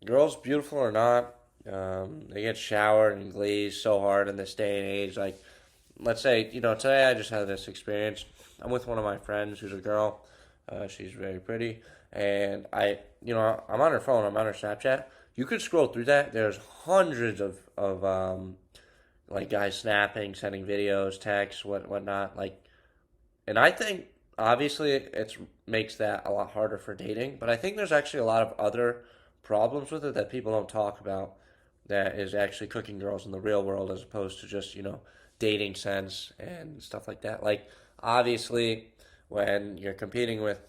girls, beautiful or not, they get showered and glazed so hard in this day and age. Like, let's say, today I just had this experience. I'm with one of my friends who's a girl. She's very pretty. And I'm on her phone, I'm on her Snapchat. You could scroll through that. There's hundreds of like guys snapping, sending videos, texts, whatnot. Like, and I think obviously it makes that a lot harder for dating, but I think there's actually a lot of other problems with it that people don't talk about that is actually cooking girls in the real world as opposed to just, dating sense and stuff like that. Like, obviously, when you're competing with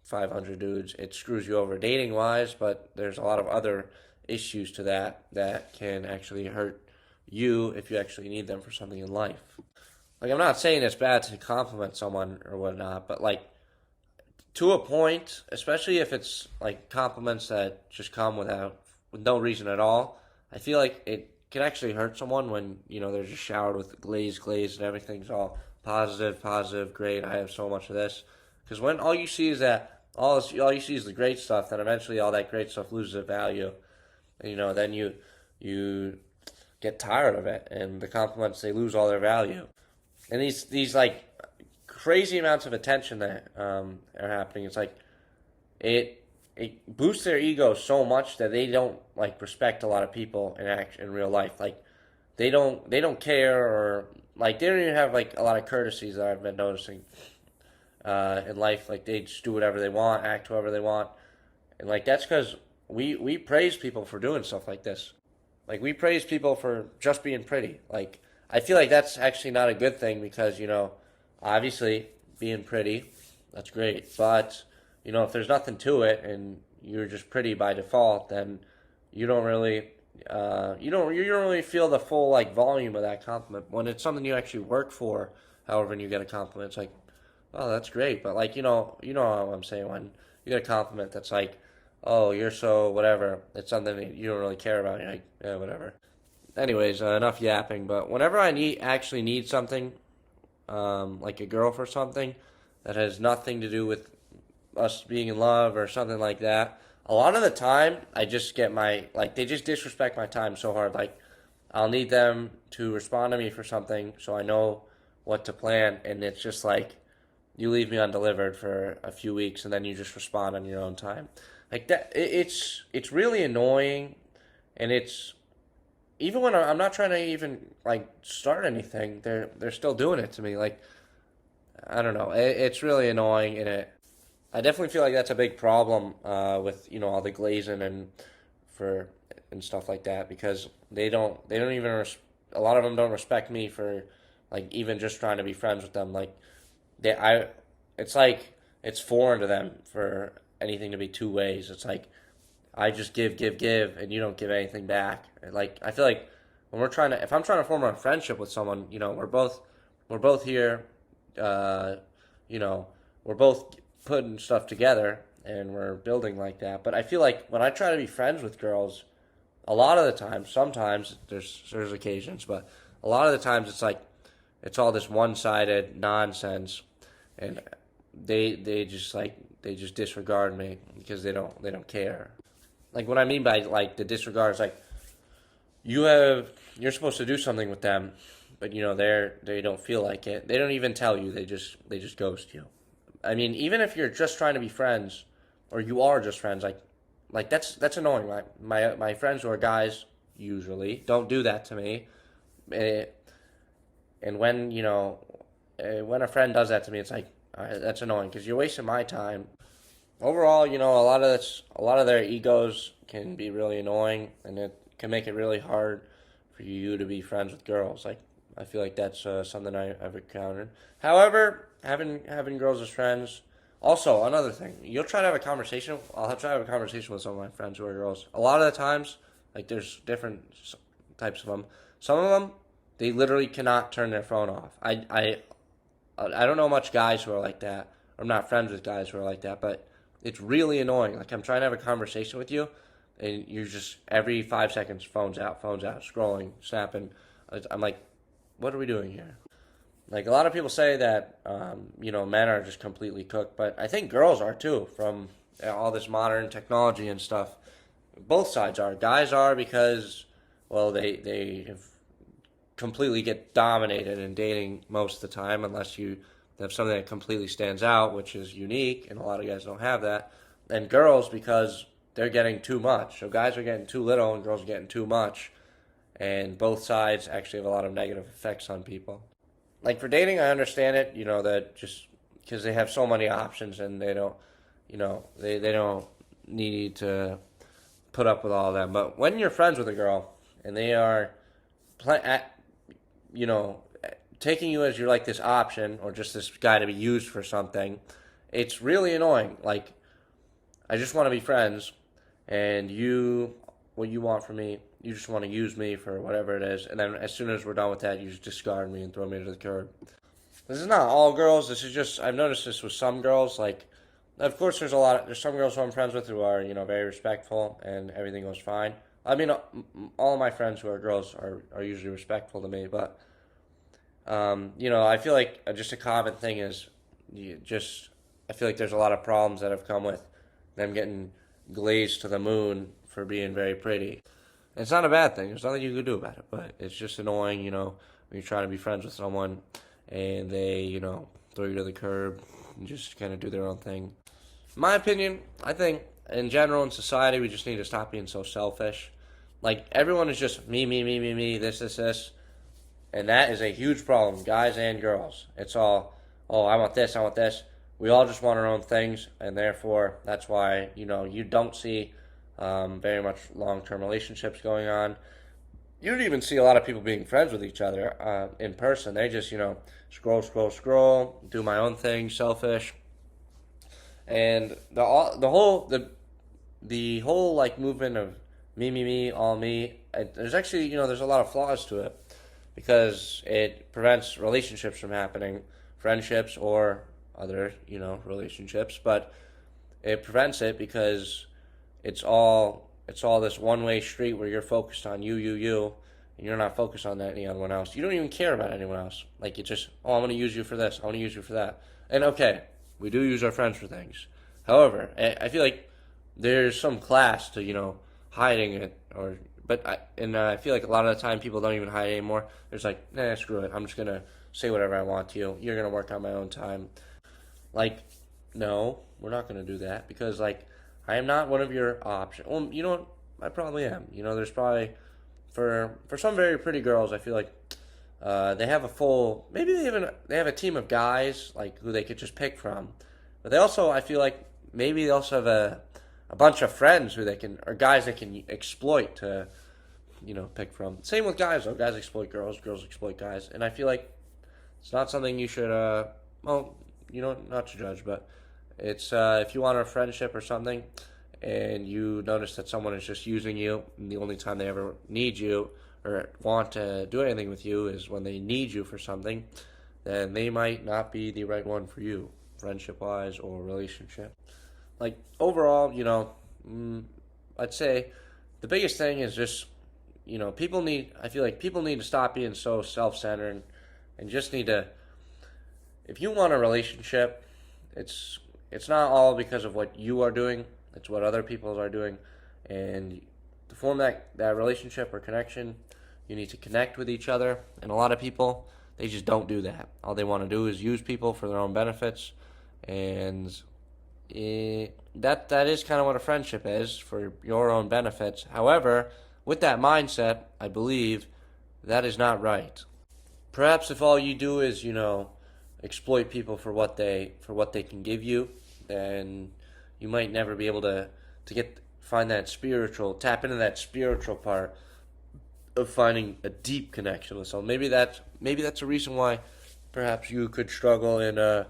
500 dudes, it screws you over dating wise, but there's a lot of other issues to that can actually hurt you if you actually need them for something in life. Like, I'm not saying it's bad to compliment someone or whatnot, but like to a point, especially if it's like compliments that just come with no reason at all. I feel like it can actually hurt someone when they're just showered with glaze, and everything's all positive, positive, great. I have so much of this, because when all you see is that all you see is the great stuff, then eventually all that great stuff loses its value. And, then you get tired of it, and the compliments, they lose all their value. And these like crazy amounts of attention that are happening. It's like it boosts their ego so much that they don't like respect a lot of people in real life. Like, they don't care, or like they don't even have like a lot of courtesies that I've been noticing in life. Like, they just do whatever they want, act however they want, and like that's because we praise people for doing stuff like this. Like, we praise people for just being pretty. Like, I feel like that's actually not a good thing because, obviously being pretty, that's great. But, if there's nothing to it and you're just pretty by default, then you don't really you don't really feel the full like volume of that compliment. When it's something you actually work for, however, and you get a compliment, it's like, oh, that's great. But like, you know what I'm saying, when you get a compliment that's like, oh, you're so whatever. It's something that you don't really care about. You're like, yeah, whatever. Anyways, enough yapping. But whenever I actually need something, like a girl for something that has nothing to do with us being in love or something like that, a lot of the time I just get they just disrespect my time so hard. Like, I'll need them to respond to me for something so I know what to plan, and it's just like you leave me undelivered for a few weeks and then you just respond on your own time. Like that, it's really annoying, and it's even when I'm not trying to even like start anything, they're still doing it to me. Like, I don't know, it's really annoying, and I definitely feel like that's a big problem with all the glazing for and stuff like that, because they don't even a lot of them don't respect me for like even just trying to be friends with them. Like, they I it's like it's foreign to them for anything to be two ways. It's like I just give, and you don't give anything back. And like, I feel like when if I'm trying to form a friendship with someone, we're both here, uh, you know, we're both putting stuff together and we're building like that. But I feel like when I try to be friends with girls, a lot of the time, sometimes there's occasions, but a lot of the times it's like it's all this one-sided nonsense, and they just disregard me because they don't care. Like, what I mean by like the disregard is like you're supposed to do something with them, but they don't feel like it. They don't even tell you. They just ghost you. I mean, even if you're just trying to be friends, or you are just friends, like that's annoying. My friends who are guys usually don't do that to me. Eh, and when a friend does that to me, it's like, all right, that's annoying because you're wasting my time. Overall, a lot of their egos can be really annoying, and it can make it really hard for you to be friends with girls. Like, I feel like that's something I've encountered. However, having girls as friends. Also, another thing, you'll try to have a conversation. I'll try to have a conversation with some of my friends who are girls. A lot of the times, like, there's different types of them. Some of them, they literally cannot turn their phone off. I don't know much guys who are like that. I'm not friends with guys who are like that, but it's really annoying. Like, I'm trying to have a conversation with you, and you're just every 5 seconds, phones out, scrolling, snapping. I'm like, what are we doing here? Like, a lot of people say that, men are just completely cooked, but I think girls are too, from all this modern technology and stuff. both sides are. Guys are because, well, they have completely get dominated in dating most of the time, unless you have something that completely stands out, which is unique, and a lot of guys don't have that. And girls because they're getting too much. So guys are getting too little, and girls are getting too much. And both sides actually have a lot of negative effects on people. Like for dating, I understand it. That just because they have so many options and they don't, they don't need to put up with all of them. But when you're friends with a girl and they are, you know, taking you as you're like this option or just this guy to be used for something, it's really annoying. Like, I just want to be friends, and what you want from me, you just want to use me for whatever it is, and then as soon as we're done with that, you just discard me and throw me to the curb. This is not all girls. This is just, I've noticed this with some girls. Like, of course, there's some girls who I'm friends with who are, very respectful and everything goes fine. I mean, all of my friends who are girls are usually respectful to me, but, I feel like just a common thing is I feel like there's a lot of problems that have come with them getting glazed to the moon for being very pretty. It's not a bad thing. There's nothing you can do about it, but it's just annoying, when you're trying to be friends with someone and they, throw you to the curb and just kind of do their own thing. In my opinion, I think in general in society we just need to stop being so selfish. Like, everyone is just me, this. And that is a huge problem, guys and girls. It's all, oh, I want this, I want this. We all just want our own things, and therefore that's why, you don't see very much long-term relationships going on. You don't even see a lot of people being friends with each other in person. They just, scroll, do my own thing, selfish. And the whole like movement of me, all me. There's actually, there's a lot of flaws to it because it prevents relationships from happening, friendships or other, relationships. But it prevents it because it's all this one-way street where you're focused on you, and you're not focused on anyone else. You don't even care about anyone else. Like, you just, oh, I'm going to use you for this. I want to use you for that. And okay, we do use our friends for things. However, I feel like there's some class to, hiding it. But I feel like a lot of the time people don't even hide anymore. There's like, nah, screw it. I'm just going to say whatever I want to you. You're going to work on my own time. Like, no, we're not going to do that because, like, I am not one of your options. Well, you know what? I probably am. There's probably, for some very pretty girls, I feel like they have maybe they have a team of guys, like, who they could just pick from. But they also, I feel like, maybe they also have a bunch of friends or guys they can exploit to, pick from. Same with guys, though. Guys exploit girls, girls exploit guys. And I feel like it's not something you should, not to judge, but it's if you want a friendship or something and you notice that someone is just using you and the only time they ever need you or want to do anything with you is when they need you for something, then they might not be the right one for you, friendship-wise or relationship. Like, overall, I'd say the biggest thing is just, I feel like people need to stop being so self-centered and just need to, if you want a relationship, it's not all because of what you are doing, it's what other people are doing. And to form that relationship or connection, you need to connect with each other. And a lot of people, they just don't do that. All they want to do is use people for their own benefits. And that is kind of what a friendship is, for your own benefits. However, with that mindset, I believe that is not right. Perhaps if all you do is, exploit people for what they can give you, then you might never be able to tap into that spiritual part of finding a deep connection with someone. Maybe that's a reason why perhaps you could struggle in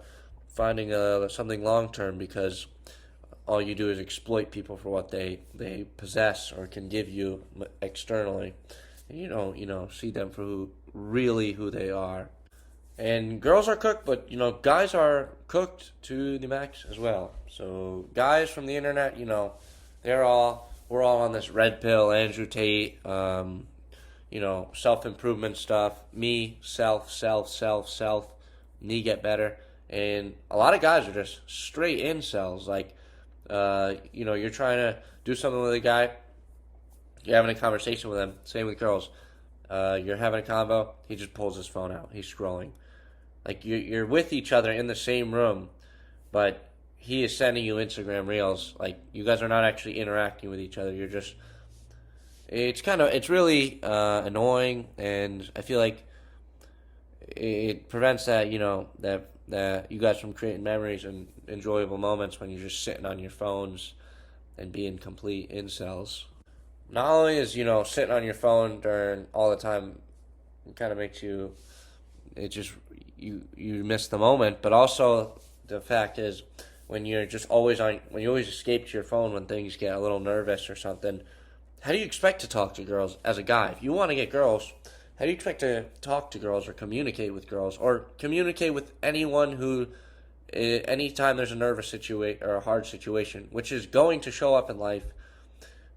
finding something long term, because all you do is exploit people for what they possess or can give you externally, and you don't see them for who they are. And girls are cooked, but, guys are cooked to the max as well. So guys from the internet, we're all on this red pill, Andrew Tate, self-improvement stuff. Me, self, me get better. And a lot of guys are just straight incels. Like, you're trying to do something with a guy, You're having a conversation with him. Same with girls. You're having a convo. He just pulls his phone out. He's scrolling. Like you're with each other in the same room, but he is sending you Instagram reels. Like you guys are not actually interacting with each other. You're just. It's really annoying, and I feel like it prevents that that you guys from creating memories and enjoyable moments when you're just sitting on your phones and being complete incels. Not only is sitting on your phone during all the time kind of makes you it just you miss the moment, but also the fact is when you're just always on when you always escape to your phone when things get a little nervous or something. How do you expect to talk to girls as a guy? If you want to get girls, how do you expect to talk to girls or communicate with girls or communicate with anyone who, anytime there's a nervous situation or a hard situation, which is going to show up in life,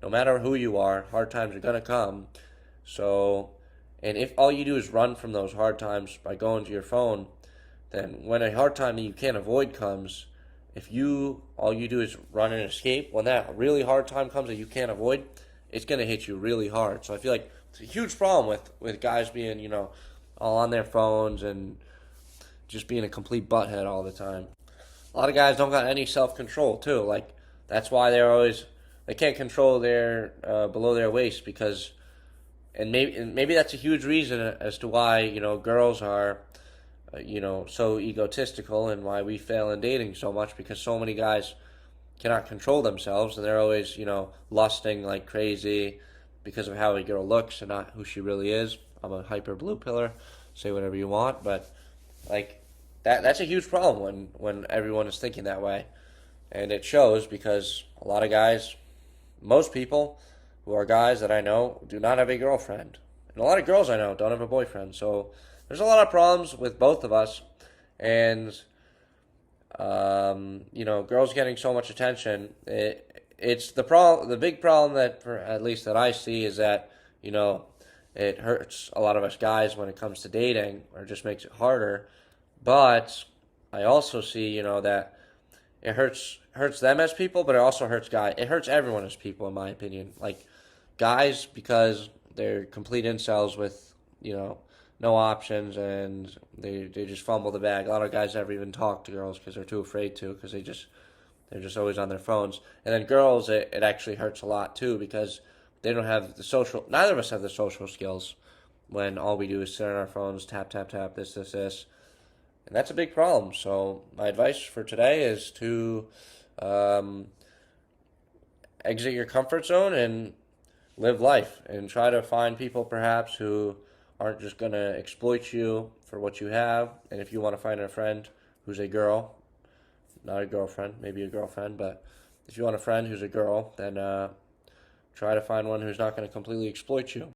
no matter who you are, hard times are going to come. So, and if all you do is run from those hard times by going to your phone, then when a hard time that you can't avoid comes, if you all you do is run and escape, when that really hard time comes that you can't avoid, it's going to hit you really hard. So I feel like it's a huge problem with guys being, all on their phones and just being a complete butthead all the time. A lot of guys don't got any self-control, too. Like, that's why they can't control their, below their waist because, and maybe that's a huge reason as to why, girls are, so egotistical and why we fail in dating so much because so many guys cannot control themselves and they're always, lusting like crazy because of how a girl looks and not who she really is. I'm a hyper blue pillar. Say whatever you want, but like that's a huge problem when everyone is thinking that way. And it shows because a lot of guys, most people who are guys that I know do not have a girlfriend. And a lot of girls I know don't have a boyfriend. So there's a lot of problems with both of us and girls getting so much attention. It's the problem. The big problem that, at least that I see, is that it hurts a lot of us guys when it comes to dating, or just makes it harder. But I also see, that it hurts them as people, but it also hurts guys. It hurts everyone as people, in my opinion. Like guys, because they're complete incels with no options, and they just fumble the bag. A lot of guys never even talk to girls because they're too afraid to, because they're just always on their phones. And then girls, it actually hurts a lot too because they don't have the social. Neither of us have the social skills when all we do is sit on our phones, tap tap tap, this, and that's a big problem. So my advice for today is to exit your comfort zone and live life, and try to find people perhaps who aren't just going to exploit you for what you have. And if you want to find a friend who's a girl, not a girlfriend, maybe a girlfriend, but if you want a friend who's a girl, then try to find one who's not going to completely exploit you.